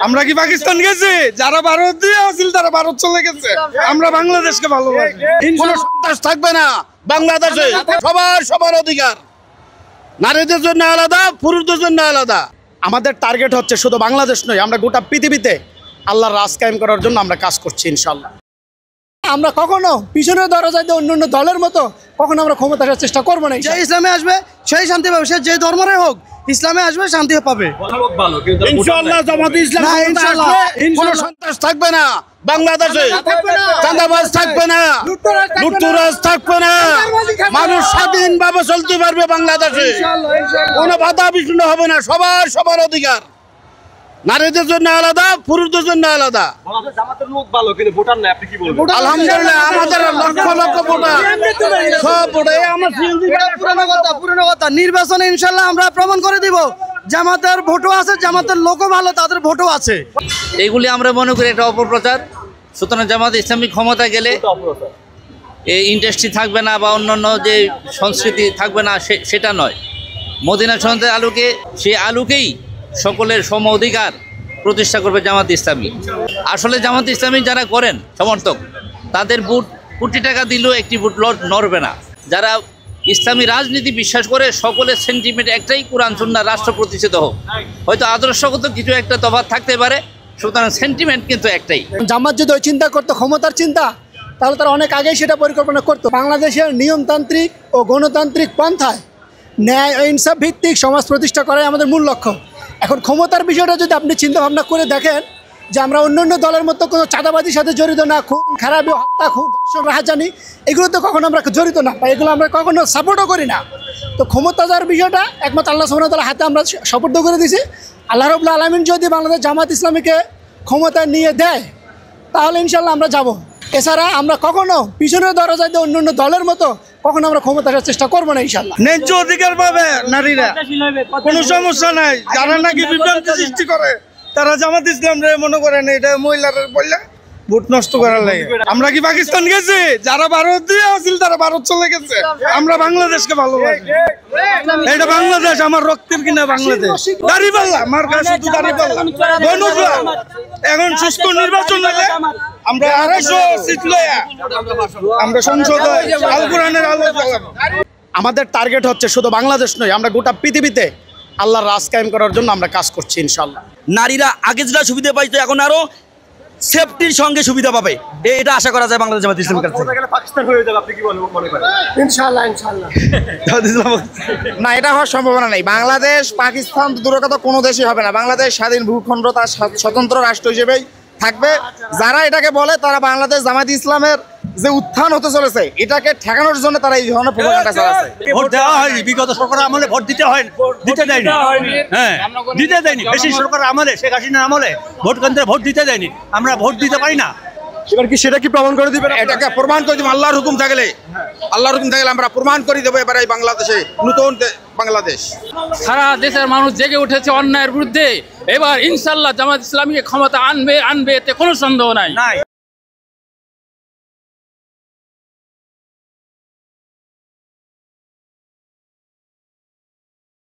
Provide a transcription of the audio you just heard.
আমরা কি পাকিস্তান গেছি? যারা ভারত দিয়ে আসছিল তারা ভারত চলে গেছে। আমরা বাংলাদেশকে ভালোবাসি। কোনো সন্ত্রাস থাকবে না বাংলাদেশে। সবার সবার অধিকার, নারীদের জন্য আলাদা, পুরুষদের জন্য আলাদা। আমাদের টার্গেট হচ্ছে শুধু বাংলাদেশ নয়, আমরা গোটা পৃথিবীতে আল্লাহর রাজ কায়েম করার জন্য আমরা কাজ করছি ইনশাআল্লাহ। আমরা কখনো পিছনের দরজায় অন্য অন্য দলের মতো কখনো আমরা ক্ষমতা আসার চেষ্টা করবো না। যে ইসলামে আসবে সেই শান্তি পাবে, সে যে ধর্মের হোক ইসলামে আসবে শান্তি পাবে ইনশাআল্লাহ। জামাতে ইসলাম কোনো সন্ত্রাস থাকবে না বাংলাদেশে, চাঁদাবাজ থাকবে না, লুটতরাজ থাকবে না, মানুষ স্বাধীনভাবে চলতে পারবে বাংলাদেশে। কোনো বাধা বিঘ্ন হবে না, সবার সবার অধিকার, নারীদের জন্য আলাদা, পুরুষদের জন্য আলাদা। আলহামদুলিল্লাহ আমাদের লক্ষ লক্ষ ভোটার, সব পুরনো কথা। নির্বাচনে ইনশাআল্লাহ আমরা প্রমাণ করে দিব জামাতের ভোটও আছে, জামাতের লোকও ভালো, তাদের ভোটও আছে। এইগুলি আমরা মনে করি একটা অপপ্রচার। সুতরাং জামাত ইসলামী ক্ষমতা গেলে এই ইন্ডাস্ট্রি থাকবে না বা অন্যান্য যে সংস্কৃতি থাকবে না, সেটা নয়। মদিনা সন্ন্যতের আলোকে, সেই আলোকেই সকলের সম অধিকার প্রতিষ্ঠা করবে জামাত ইসলামী। আসলে জামাত ইসলামী যারা করেন সমর্থক, তাদের ভোট কোটি টাকা দিলেও একটি ভোট নড়বে না। যারা ইসলামী রাজনীতি বিশ্বাস করে, সকলের সেন্টিমেন্ট একটাই, কোরআন সুন্নাহ রাষ্ট্র প্রতিষ্ঠিত হোক। হয়তো আদর্শগত কিছু একটা তফাৎ থাকতে পারে, সুতরাং সেন্টিমেন্ট কিন্তু একটাই। জামাত যদি ওই চিন্তা করতো ক্ষমতার চিন্তা, তাহলে তারা অনেক আগেই সেটা পরিকল্পনা করতো। বাংলাদেশের নিয়মতান্ত্রিক ও গণতান্ত্রিক পন্থায় ন্যায় ও ইনসাফ ভিত্তিক সমাজ প্রতিষ্ঠা করাই আমাদের মূল লক্ষ্য। এখন ক্ষমতার বিষয়টা যদি আপনি চিন্তা ভাবনা করে দেখেন যে আমরা অন্য অন্য দলের মতো কোনো চাঁদাবাজির সাথে জড়িত না, খুন খারাপি, হত্যা, খুন, ধর্ষণ, রাহাজানি, এগুলো তো কখনো আমরা জড়িত না, বা এগুলো আমরা কখনো সাপোর্টও করি না। তো ক্ষমতা যাওয়ার বিষয়টা একমাত্র আল্লাহ সুবহানাহু ওয়া তাআলার হাতে আমরা সুপুর্দ করে দিয়েছি। আল্লাহ রাব্বুল আলামিন যদি বাংলাদেশ জামাত ইসলামীকে ক্ষমতায় নিয়ে দেয়, তাহলে ইনশাল্লাহ আমরা যাব। এছাড়া আমরা কখনো পিছনের দরজায় অন্য অন্য দলের মতো কখনো আমরা ক্ষমতা আসার চেষ্টা করবো না ইনশাল্লাহ। ন্যায্য অধিকার পাবে নারীরা, কোনো সমস্যা নাই। যারা নাকি বিভ্রান্তি সৃষ্টি করে তারা জামাত ইসলাম রে মনে করেন এটা মহিলারা বললে ভোট নষ্ট করার লাগে। আমরা কি পাকিস্তান গেছি? যারা ভারত দিয়ে আসছিল তারা ভারত চলে গেছে। আমরা বাংলাদেশকে ভালোবাসি। এটা বাংলাদেশ, আমার রক্তের কিনা বাংলাদেশ। দাঁড়িপাল্লা আমার কাছে শুধু দাঁড়িপাল্লা। এখন সুস্থ নির্বাচন হলে আমরা 250 সিট লয়া আমরা সংসদে আল কোরআনের আলো জ্বালাবো। আমাদের টার্গেট হচ্ছে শুধু বাংলাদেশ নয়, আমরা গোটা পৃথিবীতে আল্লাহর রাজ কায়েম করার জন্য আমরা কাজ করছি ইনশাআল্লাহ। নারীরা আগে যেটা সুবিধা পাইতো এখন আরো সেফটির সঙ্গে সুবিধা পাবে, এটা আশা করা যায় বাংলাদেশ জামাত ইসলামের কাছে। ইনশাআল্লাহ ইনশাআল্লাহ না, এটা হওয়ার সম্ভাবনা নেই। বাংলাদেশ পাকিস্তান দূরের কথা কোনো দেশই হবে না। বাংলাদেশ স্বাধীন ভূখণ্ড, তার স্বতন্ত্র রাষ্ট্র হিসেবেই থাকবে। যারা এটাকে বলে তারা বাংলাদেশ জামাত ইসলামের যে উত্থান হতে চলেছে এটাকে ঠেকানোর জন্য তারা এই ধরনের প্রোপাগান্ডা চালাচ্ছে। ভোট দেওয়া হয়নি, বিগত সরকার আমলে ভোট দিতে হয়, দিতে দেয়নি। হ্যাঁ, দিতে দেয়নি। বেশি সরকার আমলে, শেখ হাসিনার আমলে ভোট কেন্দ্রে ভোট দিতে দেয়নি। আমরা ভোট দিতে পারি না। এবার কি সেটা কি প্রমাণ করে দিবেন? এটাকে প্রমাণ করে দিব। আল্লাহর হুকুম থাকলে, আল্লাহর হুকুম থাকলে আমরা প্রমাণ করে দেবো এবার এই বাংলাদেশে, নতুন বাংলাদেশ। সারা দেশের মানুষ জেগে উঠেছে অন্যায়ের বিরুদ্ধে। এবার ইনশাল্লাহ জামাত ইসলামীকে ক্ষমতা আনবে, এতে কোনো সন্দেহ নাই।